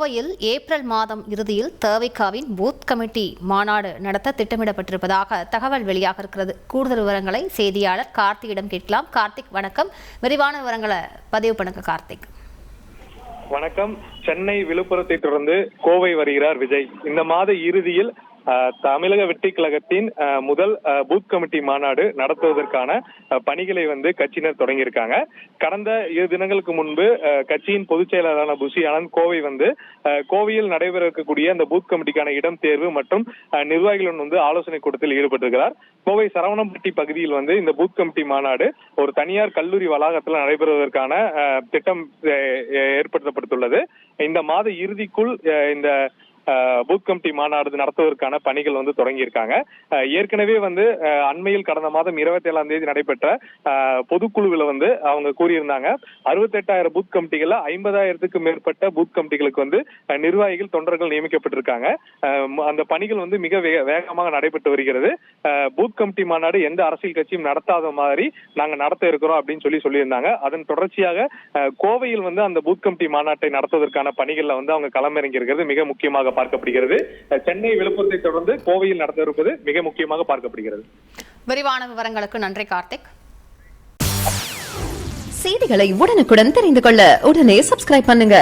கோவையில் ஏப்ரல் மாதம் இறுதியில் தவிகவின் பூத் கமிட்டி மாநாடு நடத்த திட்டமிடப்பட்டிருப்பதாக தகவல் வெளியாக இருக்கிறது. கூடுதல் விவரங்களை செய்தியாளர் கார்த்திகிடம் கேட்கலாம். கார்த்திக், வணக்கம். விரிவான விவரங்களை பதிவு பண்ணுங்க கார்த்திக். வணக்கம். சென்னை விழுப்புரத்தை தொடர்ந்து கோவை வருகிறார் விஜய். இந்த மாத இறுதியில் தமிழக வெற்றி கழகத்தின் முதல் பூத் கமிட்டி மாநாடு நடத்துவதற்கான பணிகளை கட்சியினர் தொடங்கியிருக்காங்க. கடந்த 2 தினங்களுக்கு முன்பு கட்சியின் பொதுச் செயலாளரான புஷி ஆனந்த் கோவையில் நடைபெற இருக்கக்கூடிய அந்த பூத் கமிட்டிக்கான இடம் தேர்வு மற்றும் நிர்வாகிகளுடன் ஆலோசனை கூட்டத்தில் ஈடுபட்டிருக்கிறார். கோவை சரவணம்பட்டி பகுதியில் இந்த பூத் கமிட்டி மாநாடு ஒரு தனியார் கல்லூரி வளாகத்தில் நடைபெறுவதற்கான திட்டம் ஏற்படுத்தப்பட்டுள்ளது. இந்த மாத இறுதிக்குள் இந்த பூத் கமிட்டி மாநாடு நடத்துவதற்கான பணிகள் தொடங்கி இருக்காங்க. ஏற்கனவே அண்மையில் கடந்த மாதம் 27ஆம் தேதி நடைபெற்ற பொதுக்குழுவில் அவங்க கூறியிருந்தாங்க 68,000 பூத் கமிட்டிகள்ல 50,000க்கும் மேற்பட்ட பூத் கமிட்டிகளுக்கு நிர்வாகிகள் தொண்டர்கள் நியமிக்கப்பட்டிருக்காங்க. அந்த பணிகள் மிக வேகமாக நடைபெற்று வருகிறது. பூத் கமிட்டி மாநாடு எந்த அரசியல் கட்சியும் நடத்தாத மாதிரி நாங்க நடத்த இருக்கிறோம் அப்படின்னு சொல்லியிருந்தாங்க. அதன் தொடர்ச்சியாக கோவையில் அந்த பூத் கமிட்டி மாநாட்டை நடத்துவதற்கான பணிகள்ல அவங்க களமிறங்கி இருக்கிறது மிக முக்கியமாக பார்க்கப்படுகிறது. சென்னை விழுப்புரத்தை தொடர்ந்து கோவையில் நடத்த இருப்பது மிக முக்கியமாக பார்க்கப்படுகிறது. விரிவான விவரங்களுக்கு நன்றி கார்த்திக். செய்திகளை உடனுக்குடன் தெரிந்து கொள்ள உடனே சப்ஸ்கிரைப் பண்ணுங்க.